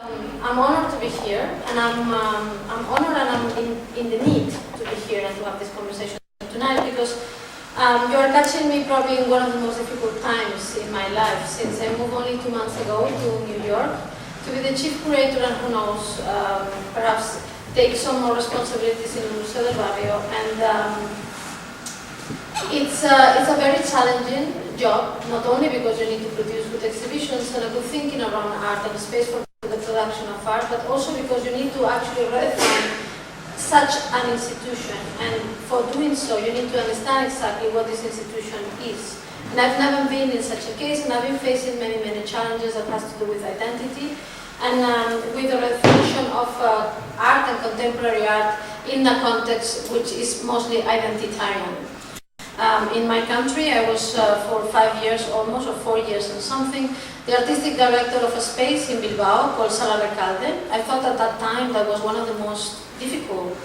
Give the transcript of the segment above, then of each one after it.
I'm honored to be here, and I'm honored and I'm in the need to be here and to have this conversation tonight because you're catching me probably in one of the most difficult times in my life since I moved only 2 months ago to New York to be the chief curator and who knows, perhaps take some more responsibilities in the Museo del Barrio. And it's a very challenging job, not only because you need to produce good exhibitions and a good thinking around art and space for the production of art, but also because you need to actually redefine such an institution, and for doing so you need to understand exactly what this institution is. And I've never been in such a case, and I've been facing many challenges that has to do with identity and with the redefinition of art and contemporary art in a context which is mostly identitarian. In my country, I was for 5 years almost, or 4 years and something, the artistic director of a space in Bilbao called Sala Recalde. I thought at that time that was one of the most difficult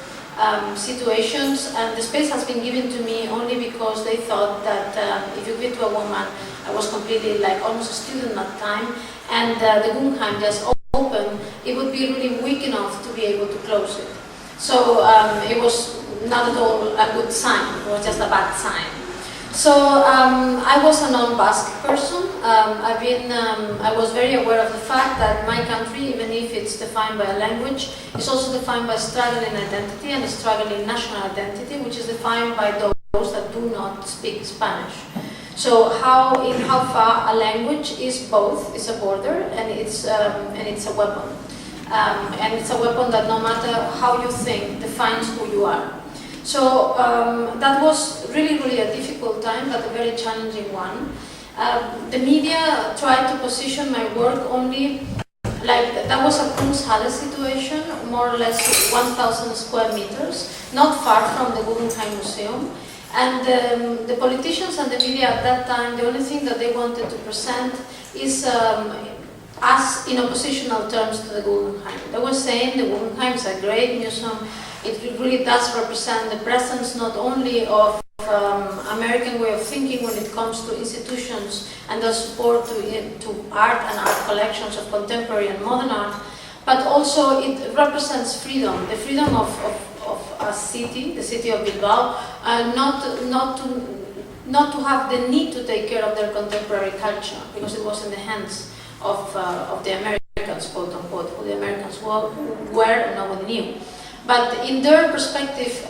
situations, and the space has been given to me only because they thought that if you give it to a woman, I was completely like almost a student at the time, and the Guggenheim just opened, it would be really weak enough to be able to close it. So it was not at all a good sign, it was just a bad sign. So I was a non-Basque person. I was very aware of the fact that my country, even if it's defined by a language, is also defined by struggle in identity and a struggle in national identity, which is defined by those that do not speak Spanish. So how far a language is both, is a border, and it's a weapon. And it's a weapon that no matter how you think, defines who you are. So that was really a difficult time, but a very challenging one. The media tried to position my work only, like that was a Kunsthalle situation, more or less 1,000 square meters, not far from the Guggenheim Museum. And the politicians and the media at that time, the only thing that they wanted to present is us in oppositional terms to the Guggenheim. They were saying the Guggenheim is a great museum. It really does represent the presence not only of American way of thinking when it comes to institutions and the support to art and art collections of contemporary and modern art, but also it represents freedom, the freedom of a city, the city of Bilbao, not to have the need to take care of their contemporary culture, because it was in the hands of the Americans, quote unquote, who the Americans were and nobody knew. But in their perspective,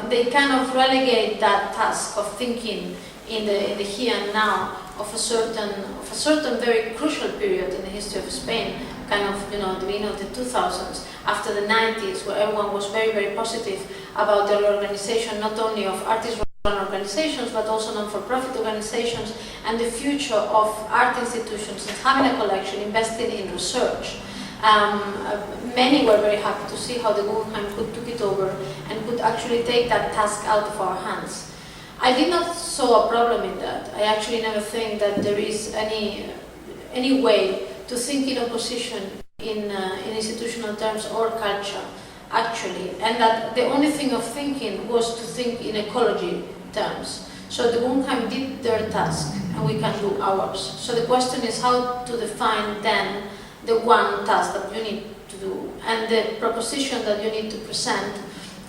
they kind of relegate that task of thinking in the here and now of a certain very crucial period in the history of Spain, kind of, you know, the beginning of the 2000s, after the 90s, where everyone was very positive about the organization, not only of artist-run organizations, but also non-for-profit organizations, and the future of art institutions, and having a collection, investing in research. Many were very happy to see how the Guggenheim took it over and could actually take that task out of our hands. I did not saw a problem in that. I actually never think that there is any way to think in opposition in institutional terms or culture, actually, and that the only thing of thinking was to think in ecology terms. So the Guggenheim did their task, and we can do ours. So the question is how to define then the one task that you need to do, and the proposition that you need to present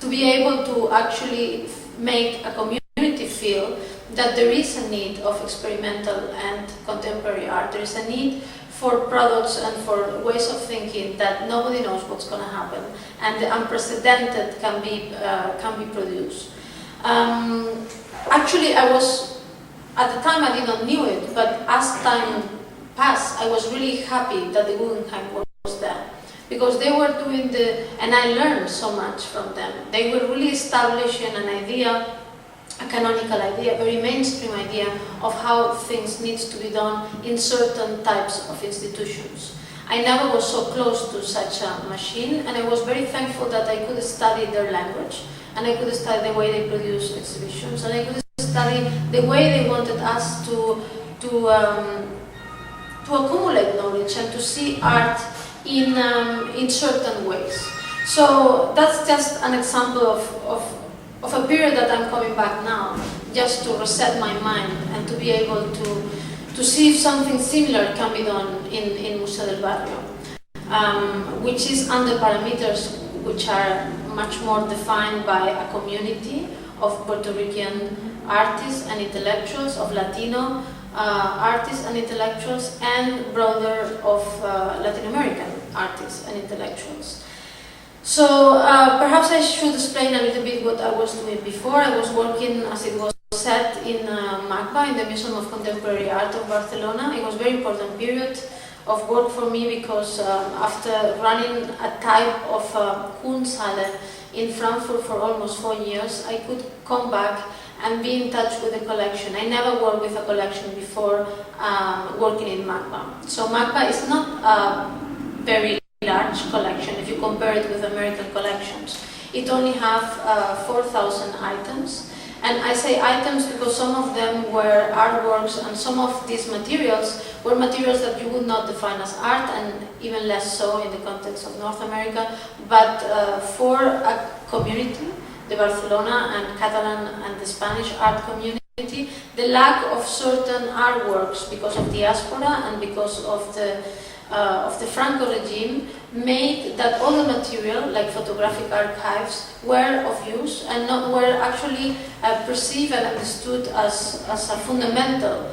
to be able to actually make a community feel that there is a need of experimental and contemporary art. There is a need for products and for ways of thinking that nobody knows what's going to happen, and the unprecedented can be produced. Actually, I was, at the time I did not knew it, but as time passed, I was really happy that the Guggenheim was there, because they were doing and I learned so much from them. They were really establishing an idea, a canonical idea, a very mainstream idea of how things need to be done in certain types of institutions. I never was so close to such a machine, and I was very thankful that I could study their language, and I could study the way they produce exhibitions, and I could study the way they wanted us to accumulate knowledge and to see art in certain ways. So that's just an example of a period that I'm coming back now, just to reset my mind and to be able to see if something similar can be done in Museo del Barrio. which is under parameters which are much more defined by a community of Puerto Rican artists and intellectuals, of Latino artists and intellectuals, and broader of Latin American artists and intellectuals. So perhaps I should explain a little bit what I was doing before. I was working, as it was said, in MACBA, in the Museum of Contemporary Art of Barcelona. It was a very important period of work for me because after running a type of Kunsthalle in Frankfurt for almost 4 years, I could come back and be in touch with the collection. I never worked with a collection before working in MACBA. So MACBA is not a very large collection if you compare it with American collections. It only has 4,000 items. And I say items because some of them were artworks, and some of these materials were materials that you would not define as art, and even less so in the context of North America. But for a community, the Barcelona and Catalan and the Spanish art community, the lack of certain artworks because of diaspora and because of the Franco regime made that all the material, like photographic archives, were of use and were actually perceived and understood as a fundamental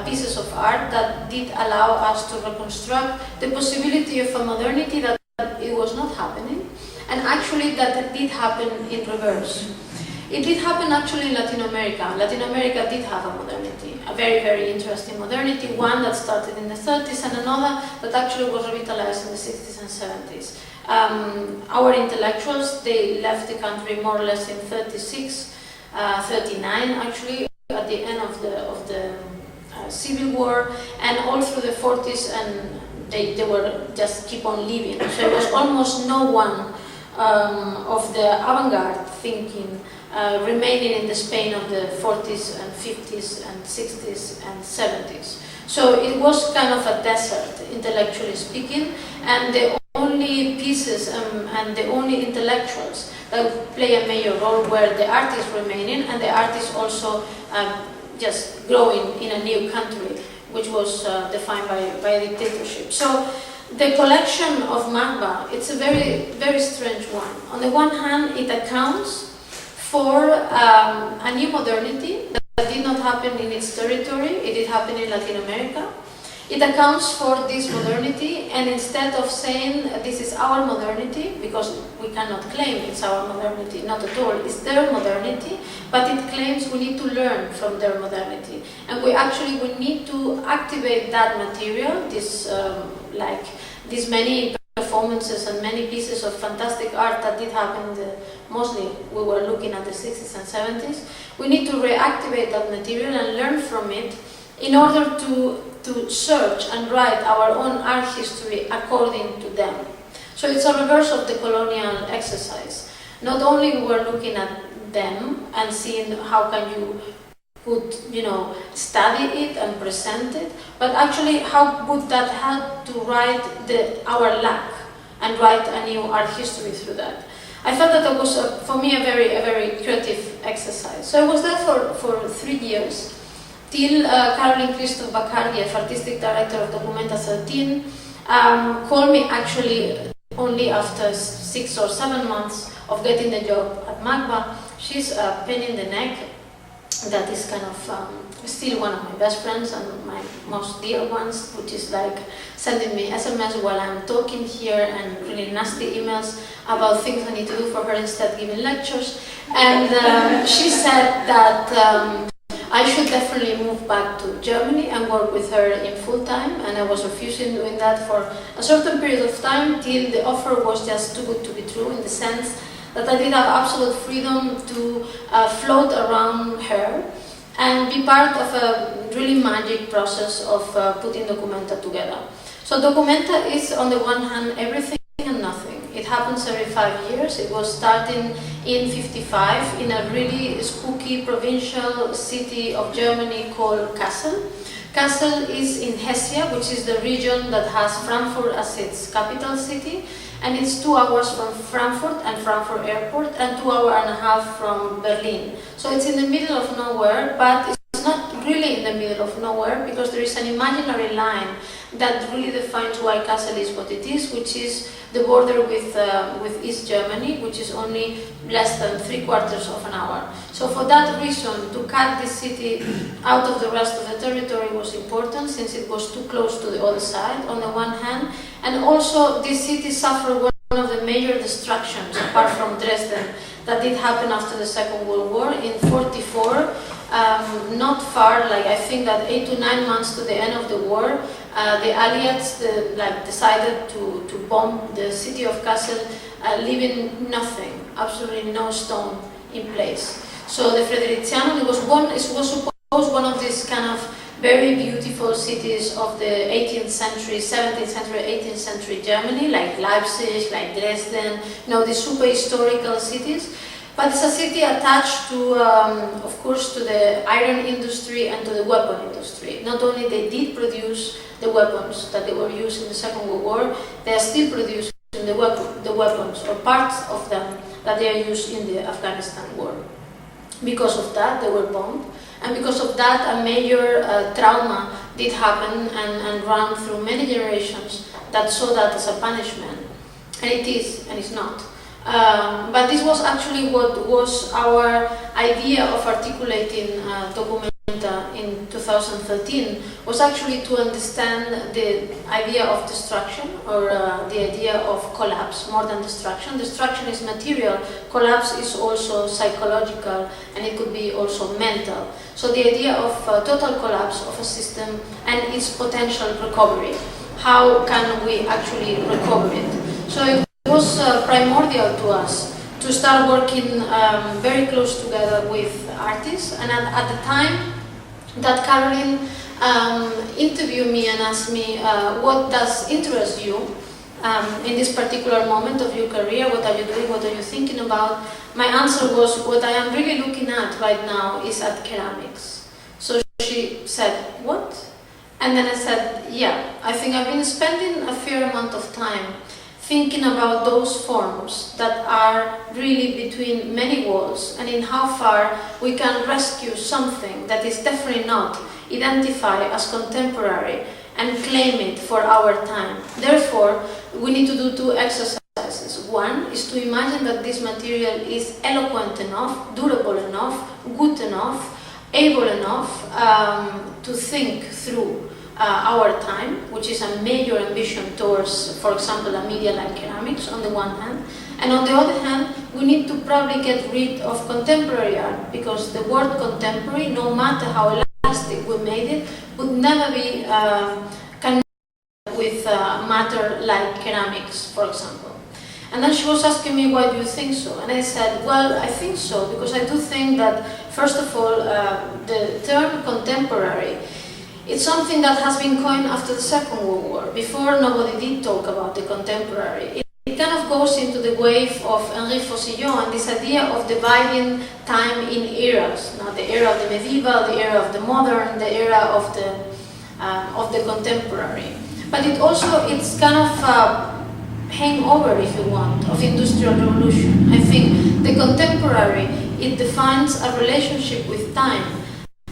pieces of art that did allow us to reconstruct the possibility of a modernity that it was not happening, and actually that it did happen in reverse. It did happen actually in Latin America. Latin America did have a modernity, a very, very interesting modernity, one that started in the 30s and another that actually was revitalized in the 60s and 70s. Our intellectuals, they left the country more or less in 36, 39 actually, at the end of the Civil War, and all through the 40s, and they were just keep on living. So there was almost no one of the avant-garde thinking remaining in the Spain of the 40s and 50s and 60s and 70s. So it was kind of a desert, intellectually speaking, and the only pieces and the only intellectuals that would play a major role were the artists remaining, and the artists also just growing in a new country, which was defined by a dictatorship. So the collection of MACBA, it's a very, very strange one. On the one hand, it accounts for a new modernity that did not happen in its territory, it did happen in Latin America. It accounts for this modernity, and instead of saying this is our modernity, because we cannot claim it's our modernity, not at all, it's their modernity, but it claims we need to learn from their modernity. And we need to activate that material, these many performances and many pieces of fantastic art that did happen, mostly we were looking at the 60s and 70s. We need to reactivate that material and learn from it in order to search and write our own art history according to them. So it's a reverse of the colonial exercise. Not only we were looking at them and seeing how can you could, study it and present it, but actually how would that help to write our lack and write a new art history through that. I thought that it was, for me, a very creative exercise. So I was there for 3 years, till Caroline Christoph Bakargiev, artistic director of Documenta 13, called me actually only after 6 or 7 months of getting the job at MACBA. She's a pain in the neck that is kind of still one of my best friends and my most dear ones, which is like sending me SMS while I'm talking here and really nasty emails about things I need to do for her instead giving lectures. And she said that I should definitely move back to Germany and work with her in full time, and I was refusing doing that for a certain period of time till the offer was just too good to be true, in the sense that I did have absolute freedom to float around her and be part of a really magic process of putting Documenta together. So Documenta is, on the one hand, everything and nothing. It happens every 5 years. It was starting in '55 in a really spooky provincial city of Germany called Kassel. Kassel is in Hesse, which is the region that has Frankfurt as its capital city, and it's 2 hours from Frankfurt and Frankfurt Airport and 2 hours and a half from Berlin. So it's in the middle of nowhere, but it's not really in the middle of nowhere because there is an imaginary line that really defines why Kassel is what it is, which is the border with East Germany, which is only less than 3/4 of an hour. So for that reason, to cut this city out of the rest of the territory was important, since it was too close to the other side, on the one hand, and also this city suffered one of the major destructions, apart from Dresden, that did happen after the Second World War. In 1944, not far, like I think that 8 to 9 months to the end of the war, the Allies decided to bomb the city of Kassel, leaving nothing, absolutely no stone in place. So the Frederizianum, it was supposed one of these kind of very beautiful cities of the 18th century, 17th century, 18th century Germany, like Leipzig, like Dresden, these super historical cities. But it's a city attached to, of course, to the iron industry and to the weapon industry. Not only they did produce the weapons that they were used in the Second World War, they are still producing the weapons, or parts of them, that they are used in the Afghanistan war. Because of that, they were bombed. And because of that, a major trauma did happen and run through many generations that saw that as a punishment. And it is, and it's not. But this was actually what was our idea of articulating Documenta in 2013, was actually to understand the idea of destruction, or the idea of collapse, more than destruction. Destruction is material, collapse is also psychological, and it could be also mental. So the idea of total collapse of a system and its potential recovery. How can we actually recover it? So it was primordial to us to start working very close together with artists, and at the time that Caroline interviewed me and asked me what does interest you in this particular moment of your career, what are you doing, what are you thinking about, my answer was, what I am really looking at right now is at ceramics. So she said, what? And then I said, yeah, I think I've been spending a fair amount of time thinking about those forms that are really between many walls, and in how far we can rescue something that is definitely not identified as contemporary and claim it for our time. Therefore, we need to do two exercises. One is to imagine that this material is eloquent enough, durable enough, good enough, able enough to think through our time, which is a major ambition towards, for example, a media like ceramics on the one hand, and on the other hand, we need to probably get rid of contemporary art, because the word contemporary, no matter how elastic we made it, would never be connected with matter like ceramics, for example. And then she was asking me, why do you think so? And I said, well, I think so because I do think that, first of all, the term contemporary, it's something that has been coined after the Second World War. Before, nobody did talk about the contemporary. It kind of goes into the wave of Henri Faucillon and this idea of dividing time in eras. Now, the era of the medieval, the era of the modern, the era of the contemporary. But it's kind of hangover, if you want, of industrial revolution. I think the contemporary, it defines a relationship with time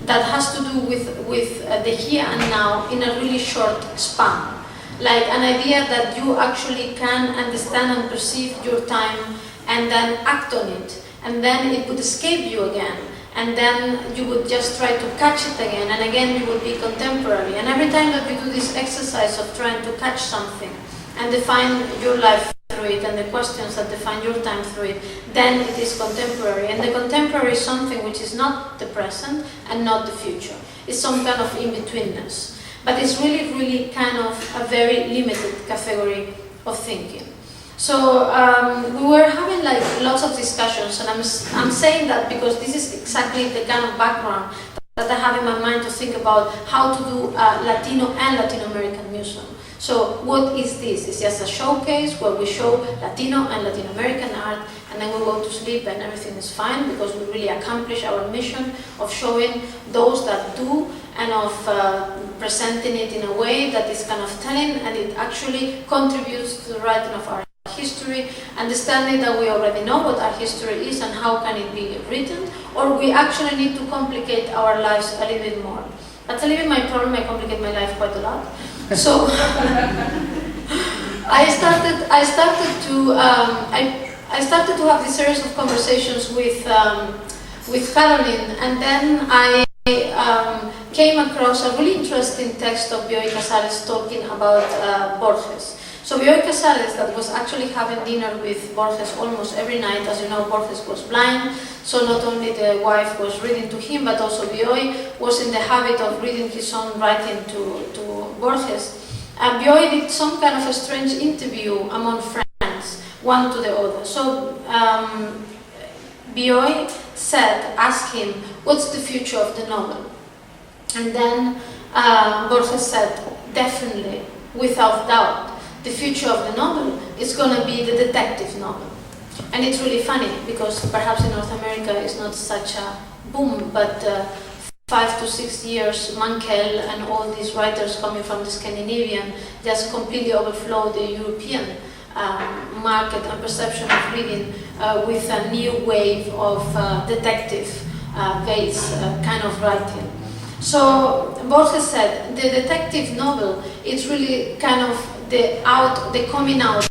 that has to do with the here and now in a really short span. Like an idea that you actually can understand and perceive your time and then act on it, and then it would escape you again, and then you would just try to catch it again, and again you would be contemporary. And every time that you do this exercise of trying to catch something and define your life through it, and the questions that define your time through it, then it is contemporary. And the contemporary is something which is not the present and not the future. It's some kind of in-betweenness. But it's really, really kind of a very limited category of thinking. So we were having like lots of discussions, and I'm saying that because this is exactly the kind of background that I have in my mind to think about how to do a Latino and Latin American museum. So what is this? It's just a showcase where we show Latino and Latin American art, and then we go to sleep and everything is fine because we really accomplish our mission of showing those that do, and of presenting it in a way that is kind of telling, and it actually contributes to the writing of our history, understanding that we already know what our history is and how can it be written, or we actually need to complicate our lives a little bit more. That's a little bit my problem. I complicate my life quite a lot. So I started to have this series of conversations with Caroline, and then I came across a really interesting text of Bioy Casares talking about Borges. So Bioy Casares, that was actually having dinner with Borges almost every night. As you know, Borges was blind, so not only the wife was reading to him, but also Bioy was in the habit of reading his own writing to Borges. And Bioy did some kind of a strange interview among friends, one to the other. So Bioy asked him, what's the future of the novel? And then Borges said, definitely, without doubt, the future of the novel is going to be the detective novel. And it's really funny, because perhaps in North America it's not such a boom, but 5 to 6 years, Mankell and all these writers coming from the Scandinavian just completely overflow the European market and perception of reading with a new wave of detective-based kind of writing. So Borges said the detective novel is really kind of the coming out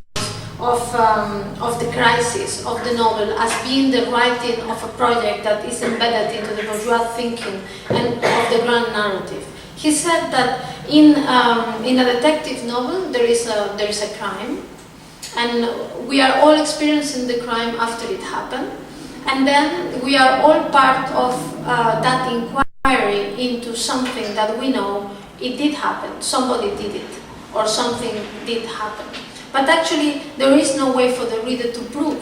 of the crisis of the novel as being the writing of a project that is embedded into the bourgeois thinking and of the grand narrative. He said that in a detective novel there is a crime, and we are all experiencing the crime after it happened, and then we are all part of that inquiry into something that we know it did happen, somebody did it, or something did happen. But actually, there is no way for the reader to prove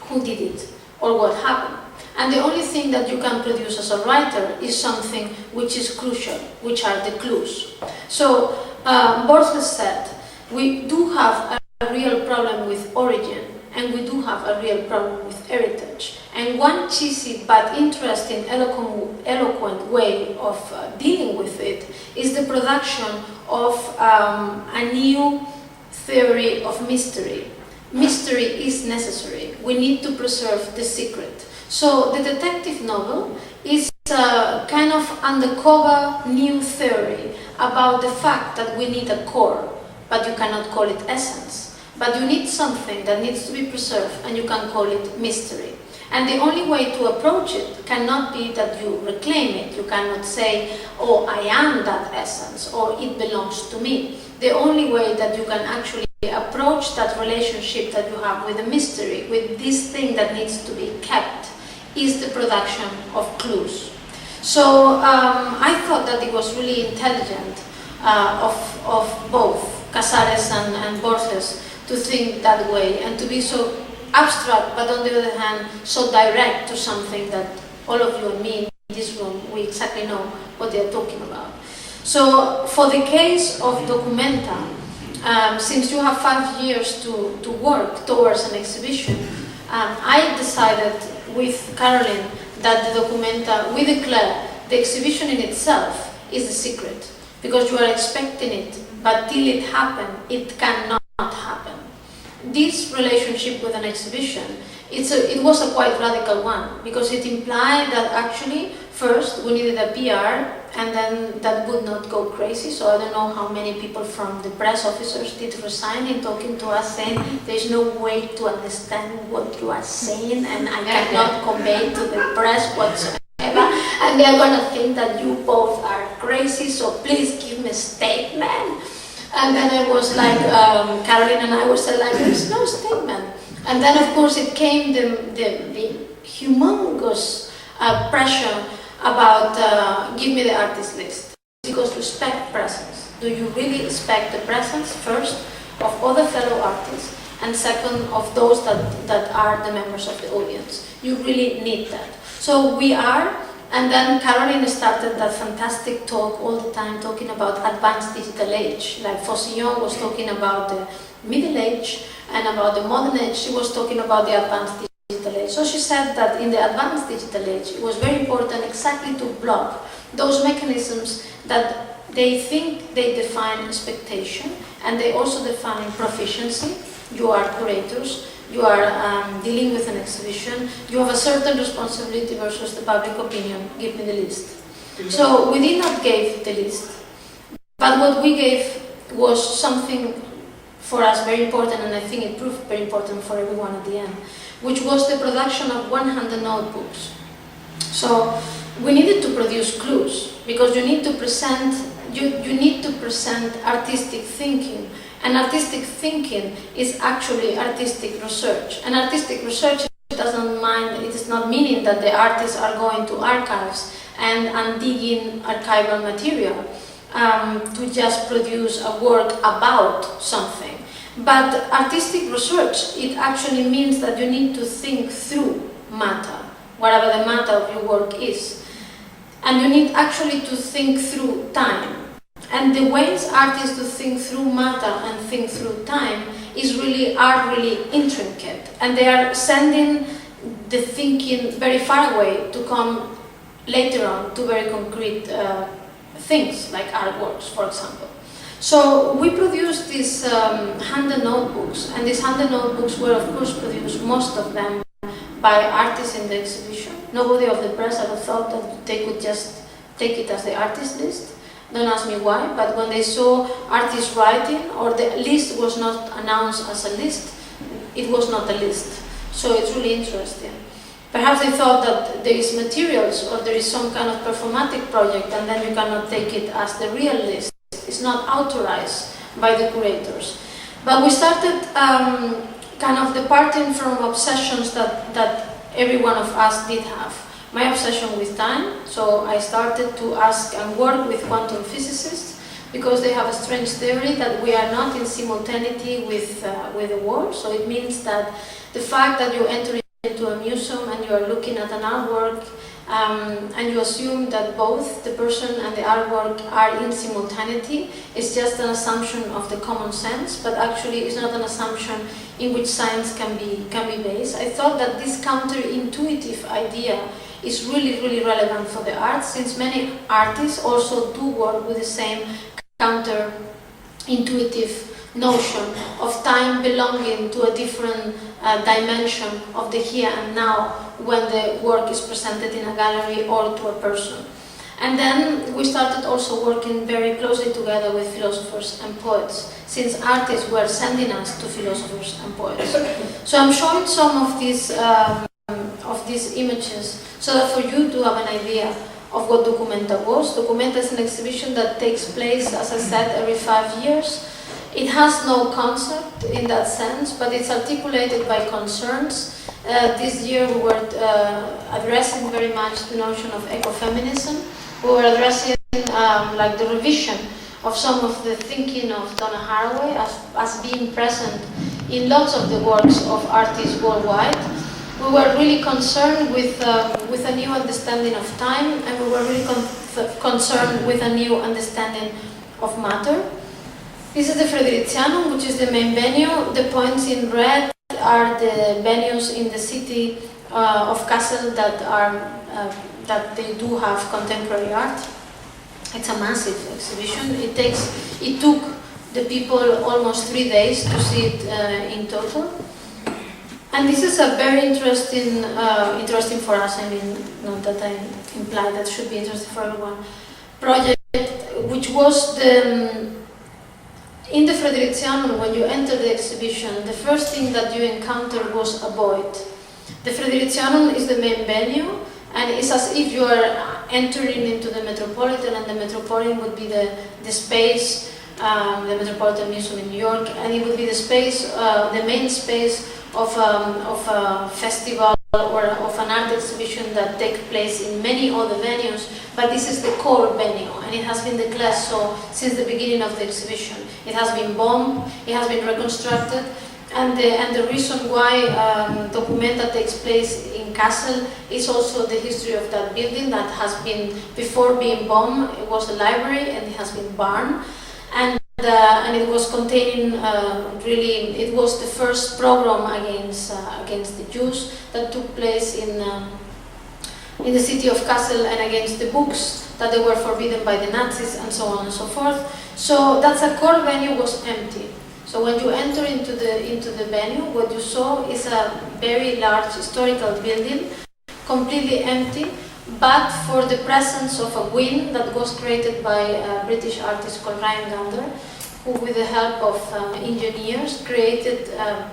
who did it or what happened. And the only thing that you can produce as a writer is something which is crucial, which are the clues. So Borges said, we do have a real problem with origin, and we do have a real problem with heritage. And one cheesy but interesting, eloquent way of dealing with it is the production of a new theory of mystery. Mystery is necessary. We need to preserve the secret. So the detective novel is a kind of undercover new theory about the fact that we need a core, but you cannot call it essence. But you need something that needs to be preserved, and you can call it mystery. And the only way to approach it cannot be that you reclaim it. You cannot say, oh, I am that essence, or it belongs to me. The only way that you can actually approach that relationship that you have with the mystery, with this thing that needs to be kept, is the production of clues. So I thought that it was really intelligent of both Casares and Borges to think that way and to be so abstract, but on the other hand, so direct to something that all of you and me in this room, we exactly know what they're talking about. So for the case of Documenta, since you have 5 years to work towards an exhibition, I decided with Caroline that the Documenta, we declare the exhibition in itself is a secret, because you are expecting it, but till it happens, it cannot happen. This relationship with an exhibition, it was a quite radical one, because it implied that actually first we needed a PR, and then that would not go crazy. So I don't know how many people from the press officers did resign in talking to us, saying there's no way to understand what you are saying, and I cannot convey to the press whatsoever, and they're gonna think that you both are crazy, so please give me a statement. And then I was like, Caroline and I were saying, like, there's no statement. And then of course it came the humongous pressure about give me the artist list. Because respect presence. Do you really respect the presence, first, of other fellow artists, and second, of those that are the members of the audience? You really need that. So we are. And then Caroline started that fantastic talk all the time, talking about advanced digital age. Like Faucillon was talking about the middle age, and about the modern age, she was talking about the advanced digital age. So she said that in the advanced digital age, it was very important exactly to block those mechanisms that they think they define expectation, and they also define proficiency. You are curators. You are dealing with an exhibition, you have a certain responsibility versus the public opinion, give me the list. So we did not give the list, But what we gave was something for us very important, and I think it proved very important for everyone at the end, which was the production of 100 notebooks. So we needed to produce clues, because you need to present artistic thinking, and artistic thinking is actually artistic research. And artistic research it is not meaning that the artists are going to archives and digging archival material to just produce a work about something. But artistic research, it actually means that you need to think through matter, whatever the matter of your work is. And you need actually to think through time. And the ways artists to think through matter and think through time are really intricate. And they are sending the thinking very far away to come later on to very concrete things, like artworks, for example. So we produced these 100 notebooks, and these 100 notebooks were, of course, produced, most of them, by artists in the exhibition. Nobody of the press ever thought that they could just take it as the artist list. Don't ask me why, but when they saw artists writing, or the list was not announced as a list, it was not a list. So it's really interesting. Perhaps they thought that there is materials, or there is some kind of performatic project, and then you cannot take it as the real list. It's not authorized by the curators. But we started kind of departing from obsessions that every one of us did have. My obsession with time, so I started to ask and work with quantum physicists, because they have a strange theory that we are not in simultaneity with the world. So it means that the fact that you enter into a museum and you are looking at an artwork and you assume that both the person and the artwork are in simultaneity is just an assumption of the common sense, but actually it's not an assumption in which science can be based. I thought that this counterintuitive idea is really, really relevant for the arts, since many artists also do work with the same counterintuitive notion of time belonging to a different dimension of the here and now when the work is presented in a gallery or to a person. And then we started also working very closely together with philosophers and poets, since artists were sending us to philosophers and poets. So I'm showing some of these images so that for you to have an idea of what Documenta was. Documenta is an exhibition that takes place, as I said, every 5 years. It has no concept in that sense, but it's articulated by concerns. This year we were addressing very much the notion of ecofeminism. We were addressing like the revision of some of the thinking of Donna Haraway as being present in lots of the works of artists worldwide. We were really concerned with a new understanding of time, and we were really concerned with a new understanding of matter. This is the Fredericianum, which is the main venue. The points in red are the venues in the city of Kassel that they do have contemporary art. It's a massive exhibition. It took the people almost 3 days to see it in total. And this is a very interesting for us, I mean, not that I imply that should be interesting for everyone, project, which was in the Fredericianum, when you enter the exhibition, the first thing that you encounter was a void. The Fredericianum is the main venue, and it's as if you are entering into the Metropolitan, and the Metropolitan would be the space, the Metropolitan Museum in New York, and it would be the space, the main space of a festival or of an art exhibition that takes place in many other venues, but this is the core venue, and it has been declared so since the beginning of the exhibition. It has been bombed, it has been reconstructed, and the reason why Documenta takes place in Kassel is also the history of that building that has been, before being bombed, it was a library and it has been burned. And it was containing it was the first program against the Jews that took place in the city of Kassel, and against the books that they were forbidden by the Nazis, and so on and so forth. So that's a core venue was empty. So when you enter into the venue, what you saw is a very large historical building, completely empty, but for the presence of a wind that was created by a British artist called Ryan Gander, who with the help of engineers created an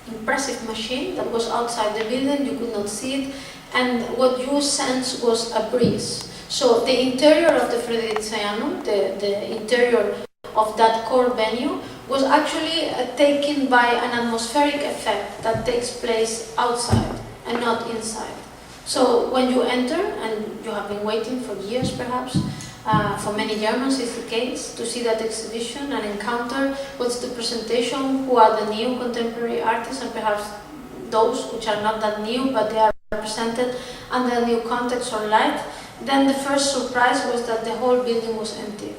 impressive machine that was outside the building, you could not see it, and what you sense was a breeze. So the interior of the Frederizianum, the interior of that core venue, was actually taken by an atmospheric effect that takes place outside and not inside. So when you enter, and you have been waiting for years perhaps, for many Germans is the case, to see that exhibition and encounter what's the presentation, who are the new contemporary artists, and perhaps those which are not that new but they are presented under a new context or light, then the first surprise was that the whole building was empty.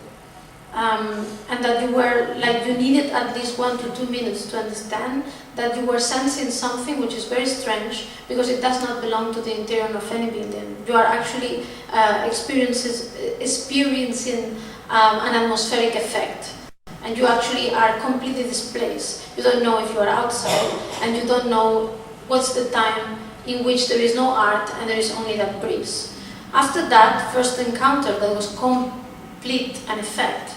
And that you were, like, you needed at least 1 to 2 minutes to understand that you were sensing something which is very strange, because it does not belong to the interior of any building. You are actually experiencing an atmospheric effect, and you actually are completely displaced. You don't know if you are outside, and you don't know what's the time in which there is no art and there is only that breeze. After that first encounter that was complete an effect,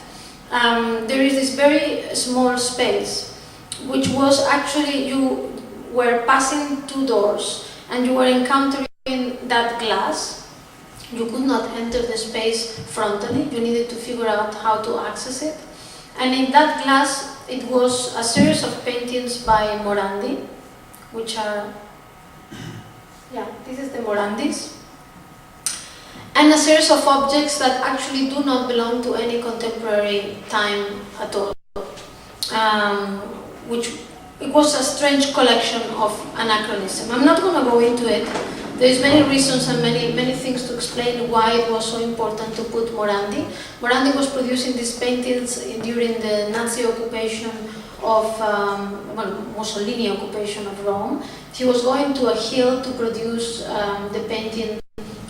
there is this very small space, which was actually, you were passing 2 doors and you were encountering that glass. You could not enter the space frontally, you needed to figure out how to access it. And in that glass, it was a series of paintings by Morandi, which are, this is the Morandis. And a series of objects that actually do not belong to any contemporary time at all. Which it was a strange collection of anachronism. I'm not going to go into it. There's many reasons and many things to explain why it was so important to put Morandi. Morandi was producing these paintings during the Nazi occupation of, Mussolini occupation of Rome. He was going to a hill to produce the painting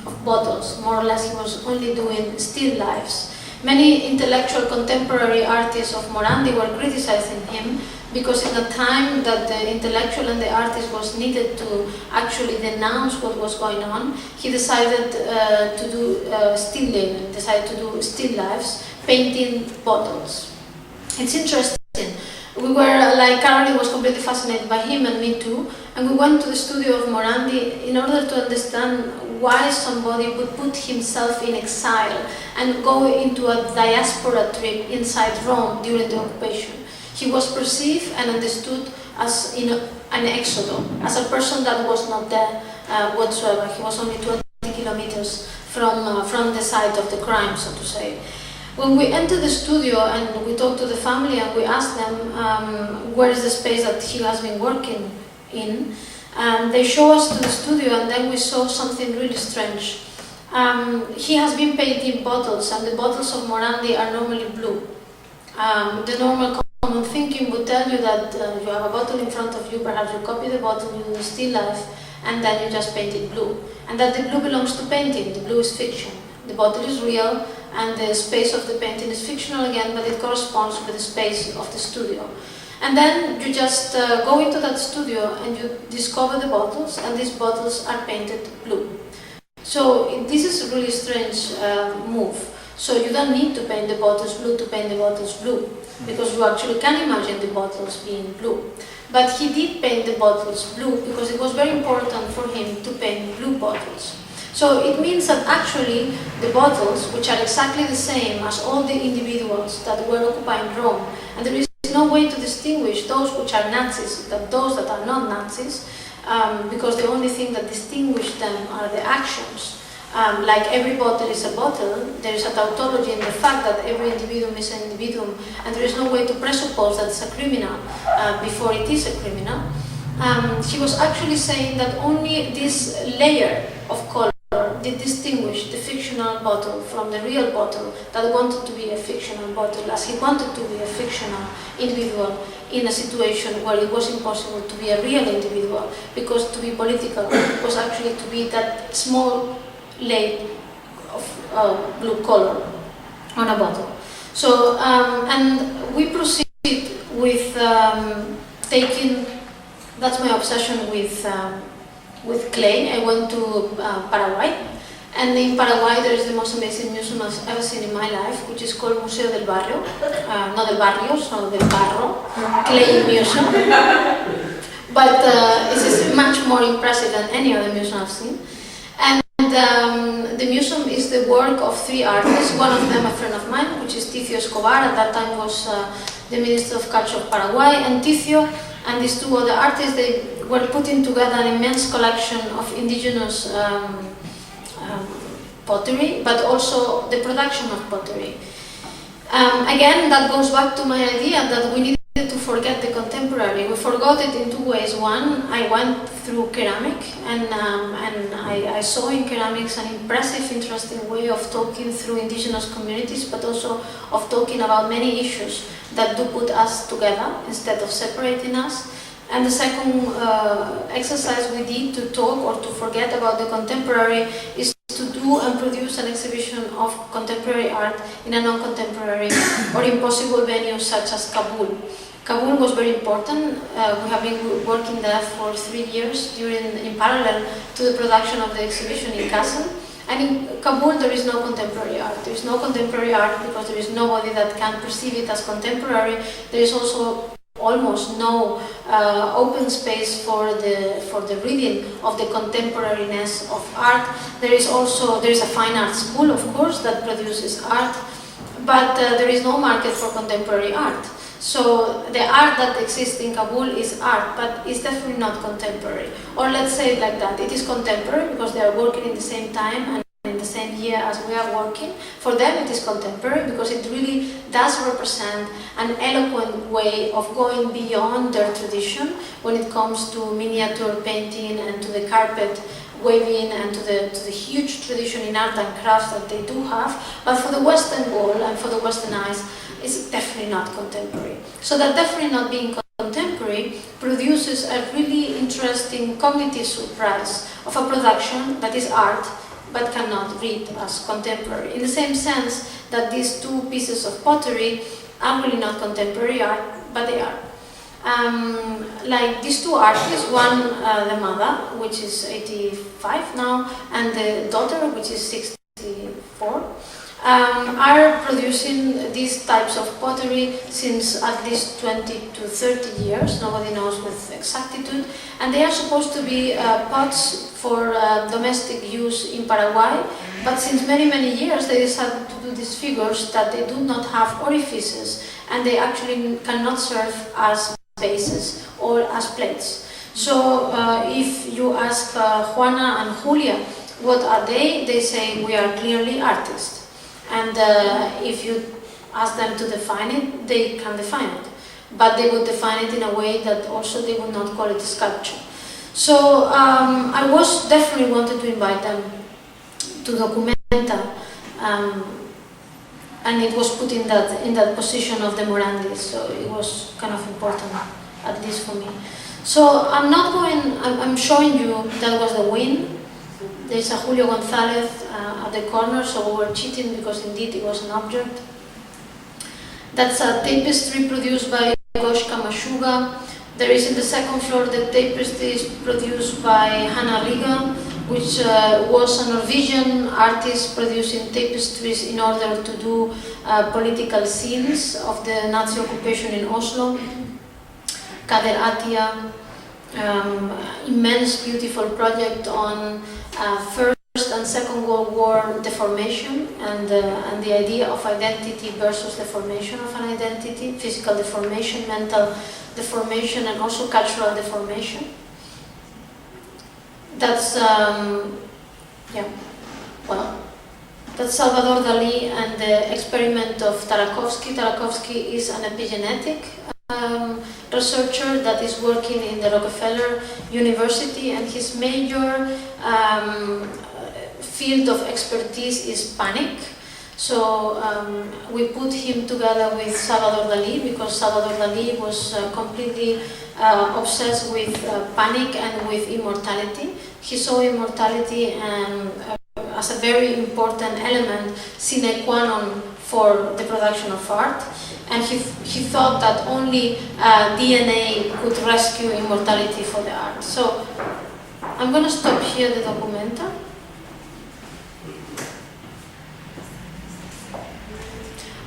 of bottles. More or less he was only doing still lifes. Many intellectual contemporary artists of Morandi were criticizing him because in the time that the intellectual and the artist was needed to actually denounce what was going on, he decided to do still living, decided to do still lives, painting bottles. It's interesting. We were, like, Caroline was completely fascinated by him, and me too, and we went to the studio of Morandi in order to understand why somebody would put himself in exile and go into a diaspora trip inside Rome during the occupation. He was perceived and understood as an exodus, as a person that was not there whatsoever. He was only 20 kilometers from the site of the crime, so to say. When we entered the studio and we talked to the family and we asked them where is the space that he has been working in, they show us to the studio, and then we saw something really strange. He has been painting bottles, and the bottles of Morandi are normally blue. The normal common thinking would tell you that you have a bottle in front of you, perhaps you copy the bottle, you do a still life, and then you just paint it blue. And that the blue belongs to painting, the blue is fiction. The bottle is real, and the space of the painting is fictional again, but it corresponds with the space of the studio. And then you just go into that studio and you discover the bottles, and these bottles are painted blue. So this is a really strange move. So you don't need to paint the bottles blue to paint the bottles blue, because you actually can imagine the bottles being blue. But he did paint the bottles blue because it was very important for him to paint blue bottles. So it means that actually the bottles, which are exactly the same as all the individuals that were occupying Rome, and there is no way to distinguish those which are Nazis, those that are not Nazis, because the only thing that distinguishes them are the actions. Like every bottle is a bottle, there is a tautology in the fact that every individuum is an individuum, and there is no way to presuppose that it's a criminal before it is a criminal. He was actually saying that only this layer of color did distinguish the fictional bottle from the real bottle that wanted to be a fictional bottle, as he wanted to be a fictional individual in a situation where it was impossible to be a real individual, because to be political was actually to be that small layer of blue color on a bottle. So, and we proceed with taking, that's my obsession with clay. I went to Paraguay And in Paraguay, there is the most amazing museum I've ever seen in my life, which is called Museo del Barrio. Not del Barrio, so del Barro, clay museum. But it is much more impressive than any other museum I've seen. And the museum is the work of 3 artists, one of them a friend of mine, which is Ticio Escobar, at that time was the Minister of Culture of Paraguay, and Ticio and these 2 other artists, they were putting together an immense collection of indigenous pottery, but also the production of pottery. Again, that goes back to my idea that we needed to forget the contemporary. We forgot it in 2 ways. One, I went through ceramic, and I saw in ceramics an impressive, interesting way of talking through indigenous communities, but also of talking about many issues that do put us together instead of separating us. And the second exercise we did to talk or to forget about the contemporary is to do and produce an exhibition of contemporary art in a non-contemporary or impossible venue such as Kabul. Kabul was very important. We have been working there for 3 years in parallel to the production of the exhibition in Kassel. And in Kabul there is no contemporary art. There is no contemporary art because there is nobody that can perceive it as contemporary. There is also almost no open space for the reading of the contemporariness of art. There is a fine art school, of course, that produces art, but there is no market for contemporary art. So the art that exists in Kabul is art, but it's definitely not contemporary. Or let's say it like that, it is contemporary because they are working in the same time and in the same year as we are working. For them it is contemporary because it really does represent an eloquent way of going beyond their tradition when it comes to miniature painting and to the carpet waving and to the huge tradition in art and crafts that they do have. But for the Western world and for the Western eyes, it's definitely not contemporary. So that definitely not being contemporary produces a really interesting cognitive surprise of a production that is art but cannot read as contemporary. In the same sense that these 2 pieces of pottery are really not contemporary art, but they are. Like these 2 artists, one the mother, which is 85 now, and the daughter, which is 64, are producing these types of pottery since at least 20 to 30 years, nobody knows with exactitude, and they are supposed to be pots for domestic use in Paraguay, but since many years they decided to do these figures that they do not have orifices and they actually cannot serve as bases or as plates. So if you ask Juana and Julia what are they say we are clearly artists. And if you ask them to define it, they can define it. But they would define it in a way that also they would not call it sculpture. So I was definitely wanted to invite them to Documenta, and it was put in that position of the Morandis, so it was kind of important, at least for me. So I'm showing you that was the win. There's a Julio González at the corner, so we were cheating because indeed it was an object. That's a tapestry produced by Goshka Mashuga. There is in the second floor the tapestry is produced by Hanna Riga, which was a Norwegian artist producing tapestries in order to do political scenes of the Nazi occupation in Oslo. Kader Attia, immense beautiful project on First and Second World War deformation and the idea of identity versus deformation of an identity, physical deformation, mental deformation, and also cultural deformation. That's that's Salvador Dalí and the experiment of Tarakovsky. Tarakovsky is an epigenetic researcher that is working in the Rockefeller University, and his major field of expertise is panic. So we put him together with Salvador Dalí because Salvador Dalí was completely obsessed with panic and with immortality. He saw immortality as a very important element, sine qua non, for the production of art. And he thought that only DNA could rescue immortality for the art. So I'm going to stop here the Documenta.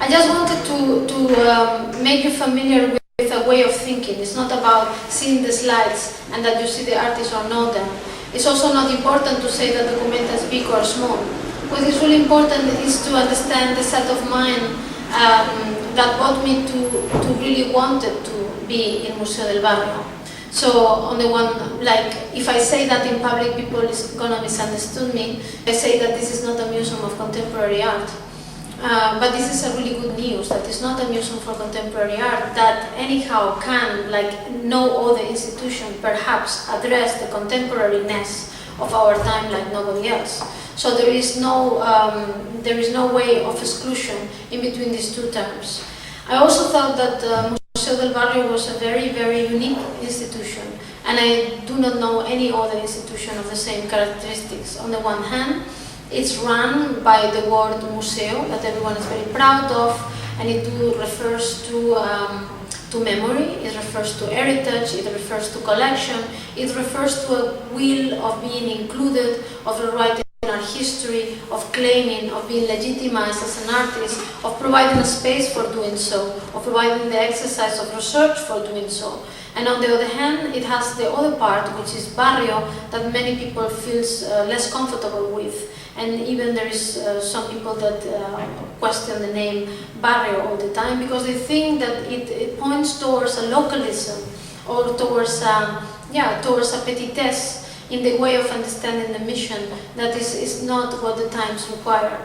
I just wanted to make you familiar with a way of thinking. It's not about seeing the slides and that you see the artists or know them. It's also not important to say that Documenta is big or small. What is really important is to understand the set of mind that brought me to really wanted to be in Museo del Barrio. So on the one, like, if I say that in public, people is gonna misunderstand me. I say that this is not a museum of contemporary art. But this is a really good news, that it's not a museum for contemporary art, that anyhow can, like no other institution, perhaps address the contemporariness of our time like nobody else. So there is no way of exclusion in between these two terms. I also thought that Museo del Barrio was a very, very unique institution, and I do not know any other institution of the same characteristics. On the one hand, it's run by the word Museo, that everyone is very proud of, and it refers to memory, it refers to heritage, it refers to collection, it refers to a will of being included, of writing our history, of claiming, of being legitimized as an artist, of providing a space for doing so, of providing the exercise of research for doing so. And on the other hand, it has the other part, which is Barrio, that many people feel less comfortable with. And even there is some people that question the name Barrio all the time because they think that it points towards a localism or towards a petitesse in the way of understanding the mission that is not what the times require.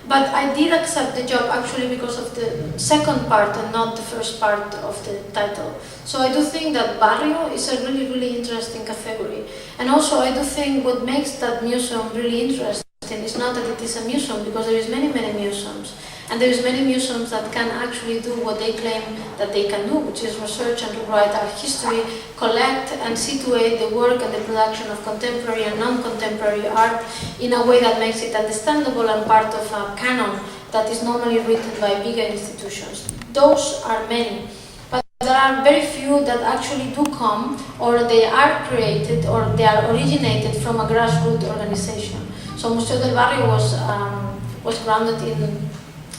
But I did accept the job actually because of the second part and not the first part of the title. So I do think that Barrio is a really, really interesting category. And also I do think what makes that museum really interesting is not that it is a museum, because there is many, many museums. And there is many museums that can actually do what they claim that they can do, which is research and rewrite our history, collect and situate the work and the production of contemporary and non-contemporary art in a way that makes it understandable and part of a canon that is normally written by bigger institutions. Those are many, but there are very few that actually do come, or they are created, or they are originated from a grassroots organization. So Museo del Barrio was grounded in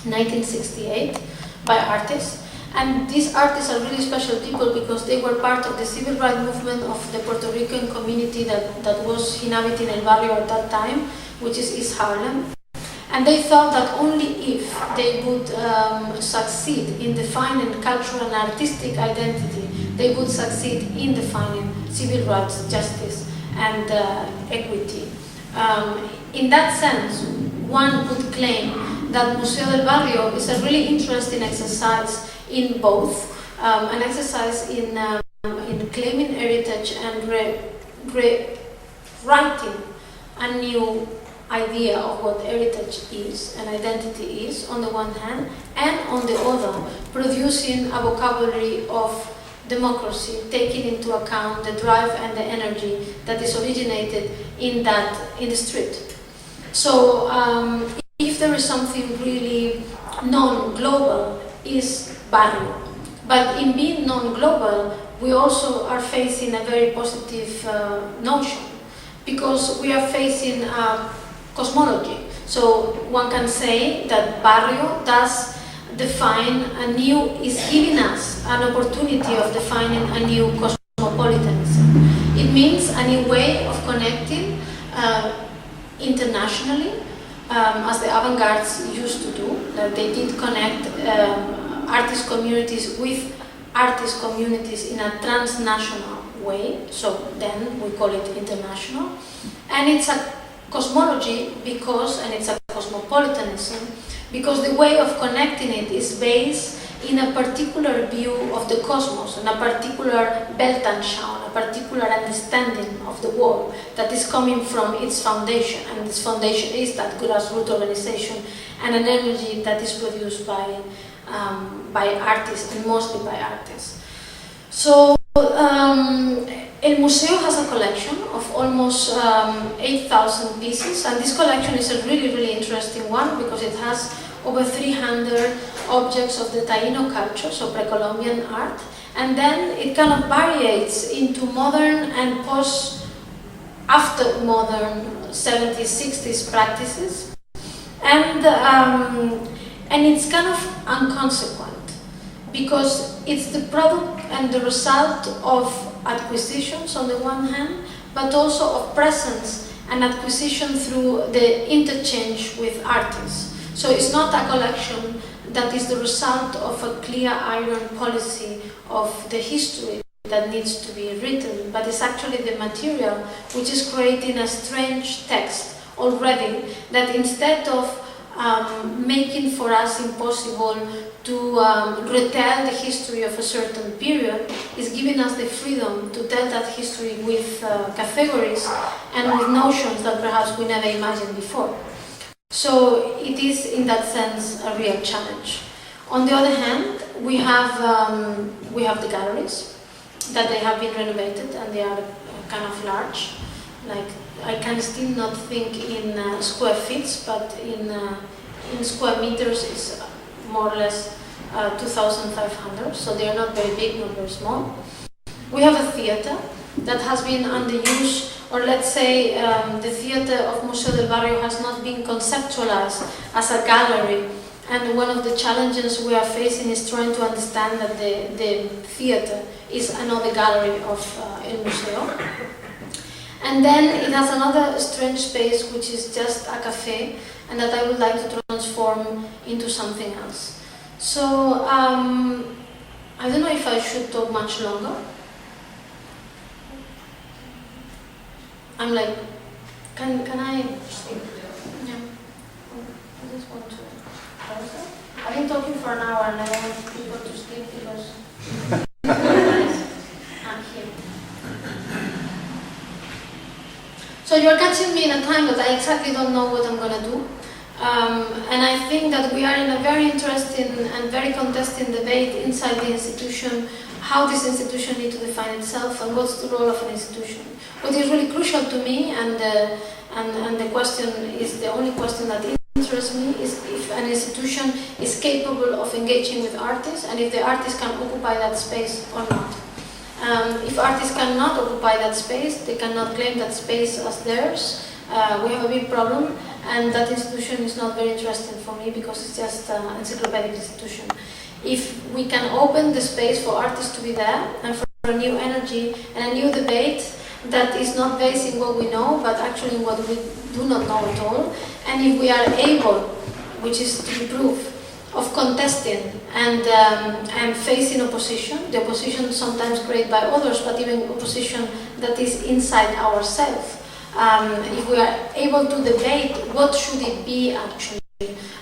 1968 by artists, and these artists are really special people because they were part of the civil rights movement of the Puerto Rican community that was inhabiting El Barrio at that time, which is East Harlem. And they thought that only if they would succeed in defining cultural and artistic identity, they would succeed in defining civil rights, justice, and equity. In that sense, one could claim that Museo del Barrio is a really interesting exercise in both, an exercise in claiming heritage and rewriting a new idea of what heritage is and identity is on the one hand, and on the other, producing a vocabulary of democracy, taking into account the drive and the energy that is originated in the street. So if there is something really non-global, is Barrio. But in being non-global, we also are facing a very positive notion, because we are facing cosmology. So one can say that Barrio does define is giving us an opportunity of defining a new cosmopolitanism. It means a new way of connecting internationally, as the avant-gardes used to do. Like they did connect artist communities with artist communities in a transnational way, so then we call it international. And it's a cosmology and it's a cosmopolitanism, because the way of connecting it is based in a particular view of the cosmos, in a particular Weltanschauung, a particular understanding of the world that is coming from its foundation, and this foundation is that grassroots organization and an energy that is produced by artists, and mostly by artists. So El Museo has a collection of almost 8,000 pieces, and this collection is a really, really interesting one because it has over 300 objects of the Taíno culture, so pre-Columbian art, and then it kind of variates into modern and after modern 70s, 60s practices. And And it's kind of inconsequent, because it's the product and the result of acquisitions on the one hand, but also of presence and acquisition through the interchange with artists. So it's not a collection that is the result of a clear iron policy of the history that needs to be written, but it's actually the material which is creating a strange text already, that instead of making for us impossible to retell the history of a certain period, is giving us the freedom to tell that history with categories and with notions that perhaps we never imagined before. So it is, in that sense, a real challenge. On the other hand, we have the galleries, that they have been renovated and they are kind of large. Like, I can still not think in square feet, but in square meters is more or less 2,500, so they are not very big, not very small. We have a theater that has been underused, or let's say the theater of Museo del Barrio has not been conceptualized as a gallery, and one of the challenges we are facing is trying to understand that the theater is another gallery of El Museo. And then it has another strange space which is just a cafe, and that I would like to transform into something else. So I don't know if I should talk much longer. I'm like, can I sleep? Yeah. I just want to. I've been talking for an hour and I don't want people to sleep because I'm here. So you're catching me in a time that I exactly don't know what I'm going to do. And I think that we are in a very interesting and very contesting debate inside the institution, how this institution needs to define itself and what's the role of an institution. What is really crucial to me, and the question is the only question that interests me, is if an institution is capable of engaging with artists and if the artists can occupy that space or not. If artists cannot occupy that space, they cannot claim that space as theirs, we have a big problem, and that institution is not very interesting for me because it's just an encyclopedic institution. If we can open the space for artists to be there and for a new energy and a new debate that is not based in what we know, but actually in what we do not know at all, and if we are able, which is to be proof, of contesting and facing opposition, the opposition sometimes created by others, but even opposition that is inside ourselves. If we are able to debate what should it be actually,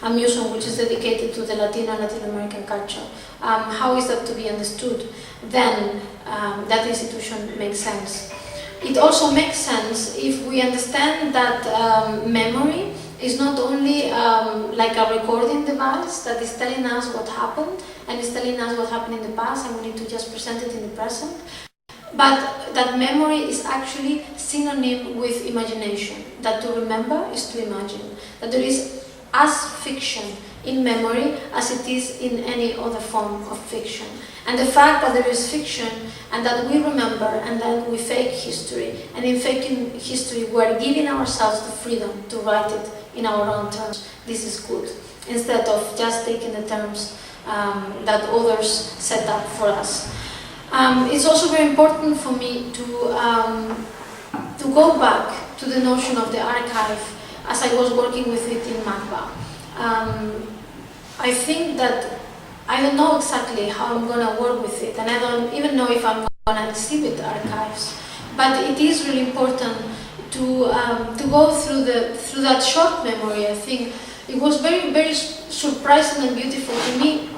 a museum which is dedicated to the Latino and Latin American culture, how is that to be understood, then that institution makes sense. It also makes sense if we understand that memory is not only like a recording device that is telling us what happened and is telling us what happened in the past and we need to just present it in the present, but that memory is actually synonym with imagination, that to remember is to imagine, that there is as fiction in memory as it is in any other form of fiction. And the fact that there is fiction and that we remember and then we fake history, and in faking history we are giving ourselves the freedom to write it in our own terms, this is good, instead of just taking the terms that others set up for us. It's also very important for me to go back to the notion of the archive as I was working with it in MACBA. I think that I don't know exactly how I'm going to work with it, and I don't even know if I'm going to exhibit archives. But it is really important to go through that short memory. I think it was very, very surprising and beautiful to me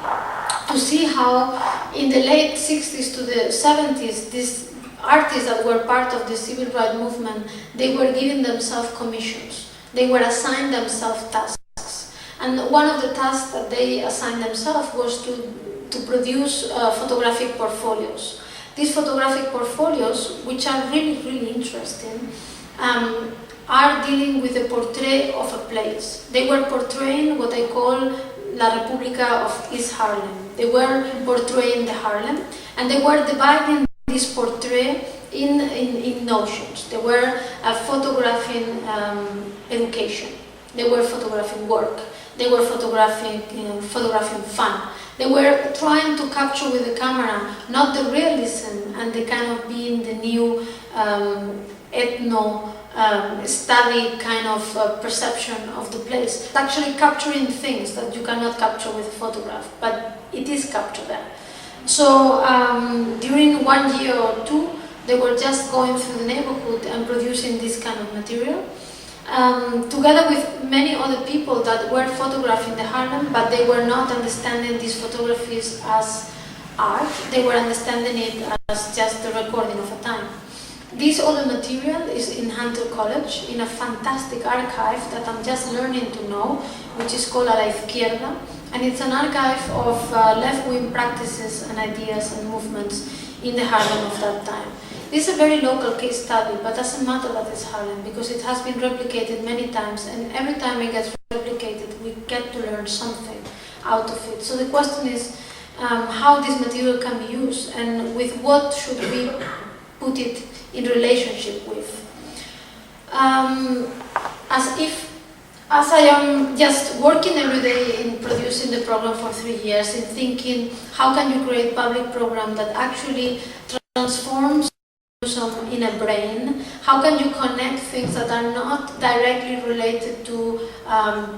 to see how in the late 60s to the 70s, these artists that were part of the civil rights movement, they were giving themselves commissions. They were assigned themselves tasks. And one of the tasks that they assigned themselves was to produce photographic portfolios. These photographic portfolios, which are really, really interesting, are dealing with the portrait of a place. They were portraying what I call La República of East Harlem. They were portraying the Harlem, and they were dividing this portrait in notions. They were photographing education. They were photographing work. they were photographing fun. They were trying to capture with the camera not the realism and the kind of being the new study kind of perception of the place. It's actually capturing things that you cannot capture with a photograph, but it is captured there. So during 1 year or two, they were just going through the neighborhood and producing this kind of material. Together with many other people that were photographing the Harlem, but they were not understanding these photographies as art, they were understanding it as just the recording of a time. This other material is in Hunter College, in a fantastic archive that I'm just learning to know, which is called A la Izquierda, and it's an archive of left-wing practices and ideas and movements in the Harlem of that time. This is a very local case study, but doesn't matter that it's Harlem, because it has been replicated many times, and every time it gets replicated, we get to learn something out of it. So the question is how this material can be used, and with what should we put it in relationship with. As I am just working every day in producing the program for 3 years, in thinking how can you create public program that actually transforms in a brain, how can you connect things that are not directly related to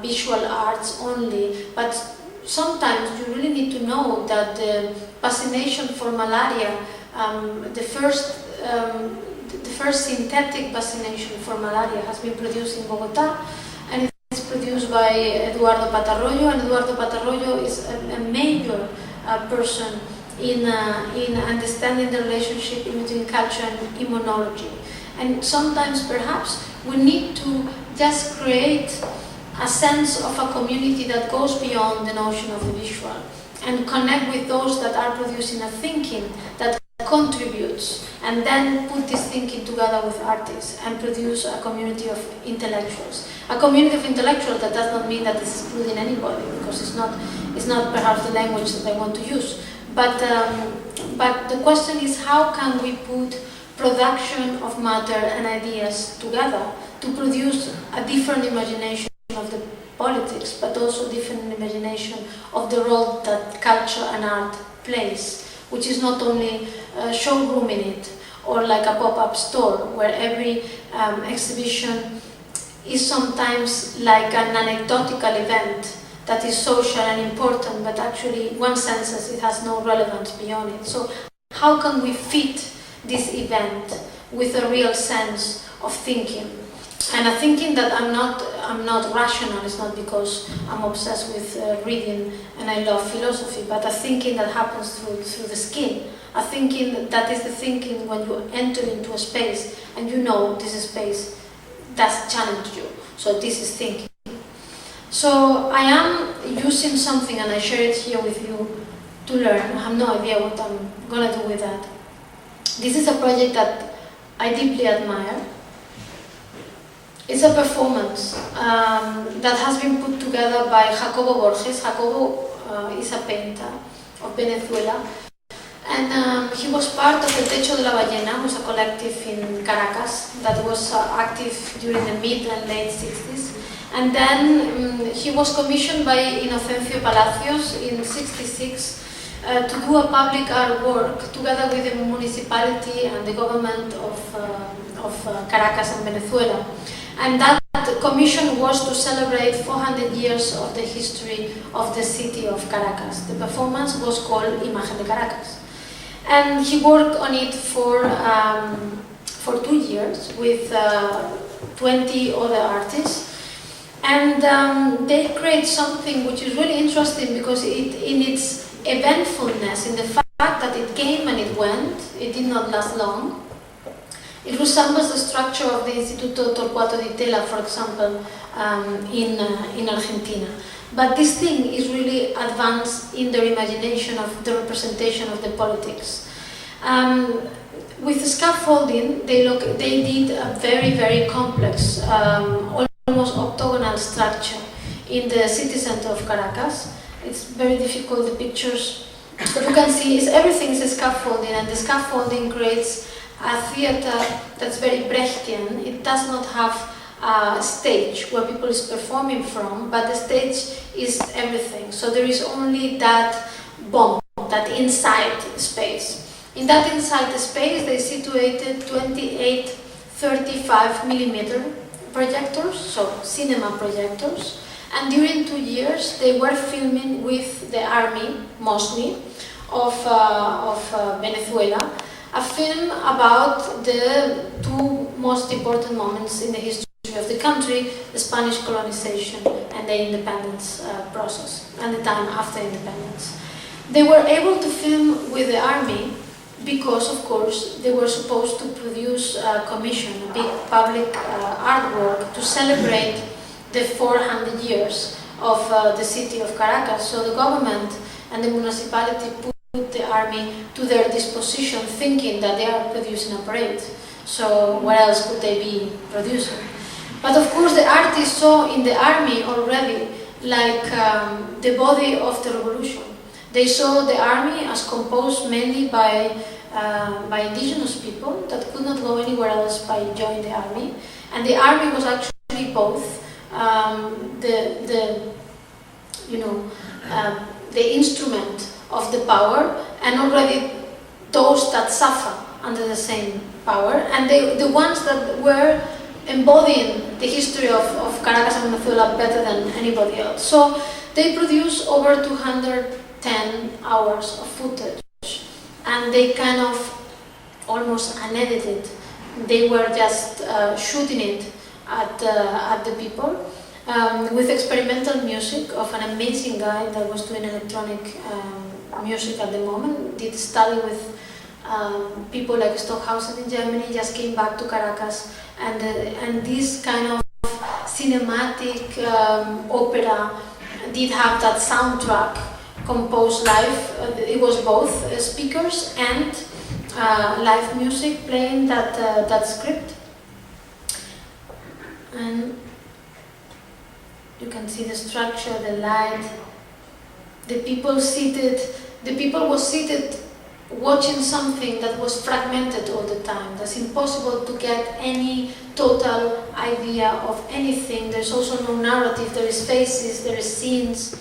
visual arts only, but sometimes you really need to know that the vaccination for malaria, the first synthetic vaccination for malaria has been produced in Bogotá, and it's produced by Eduardo Patarroyo, and Eduardo Patarroyo is a major person in understanding the relationship between culture and immunology. And sometimes perhaps we need to just create a sense of a community that goes beyond the notion of the visual and connect with those that are producing a thinking that contributes, and then put this thinking together with artists and produce a community of intellectuals. A community of intellectuals that does not mean that it's excluding anybody, because it's not perhaps the language that I want to use. But the question is, how can we put production of matter and ideas together to produce a different imagination of the politics, but also different imagination of the role that culture and art plays, which is not only a showroom in it, or like a pop-up store, where every exhibition is sometimes like an anecdotal event that is social and important, but actually one senses it has no relevance beyond it. So how can we fit this event with a real sense of thinking? And a thinking that I'm not rational. It's not because I'm obsessed with reading and I love philosophy, but a thinking that happens through the skin. A thinking that is the thinking when you enter into a space and you know this space does challenge you. So this is thinking. So I am using something, and I share it here with you to learn. I have no idea what I'm going to do with that. This is a project that I deeply admire. It's a performance that has been put together by Jacobo Borges. Jacobo is a painter of Venezuela. And he was part of the Techo de la Ballena, which was a collective in Caracas that was active during the mid and late 60s. And then he was commissioned by Inocencio Palacios in '66 to do a public art work together with the municipality and the government of Caracas and Venezuela. And that commission was to celebrate 400 years of the history of the city of Caracas. The performance was called Imagen de Caracas. And he worked on it for 2 years with 20 other artists. And they create something which is really interesting, because in its eventfulness, in the fact that it came and it went, it did not last long. It resembles the structure of the Instituto Torcuato Di Tella, for example, in Argentina. But this thing is really advanced in their imagination of the representation of the politics. With the scaffolding, they did a very, very complex, almost octagonal structure in the city center of Caracas. It's very difficult, the pictures, but you can see everything is a scaffolding, and the scaffolding creates a theater that's very Brechtian. It does not have a stage where people is performing from, but the stage is everything. So there is only that bomb, that inside space. In that inside space, they situated 28 35 millimeter projectors, so cinema projectors. And during 2 years, they were filming with the army, mostly, of Venezuela, a film about the two most important moments in the history of the country, the Spanish colonization and the independence process, and the time after independence. They were able to film with the army because, of course, they were supposed to produce a commission, a big public artwork to celebrate the 400 years of the city of Caracas. So the government and the municipality put the army to their disposition, thinking that they are producing a parade. So what else could they be producing? But of course the artists saw in the army already like the body of the revolution. They saw the army as composed mainly by indigenous people that could not go anywhere else by joining the army. And the army was actually both the instrument of the power, and already those that suffer under the same power, and the ones that were embodying the history of Caracas and Venezuela better than anybody else. So they produced over 210 hours of footage, and they kind of almost unedited. They were just shooting it at the people with experimental music of an amazing guy that was doing electronic music at the moment. Did study with people like Stockhausen in Germany, just came back to Caracas, and this kind of cinematic opera did have that soundtrack composed live. It was both speakers and live music playing that script. And you can see the structure, the light, the people was seated watching something that was fragmented all the time. That's impossible to get any total idea of anything. There's also no narrative, there is faces, there is scenes.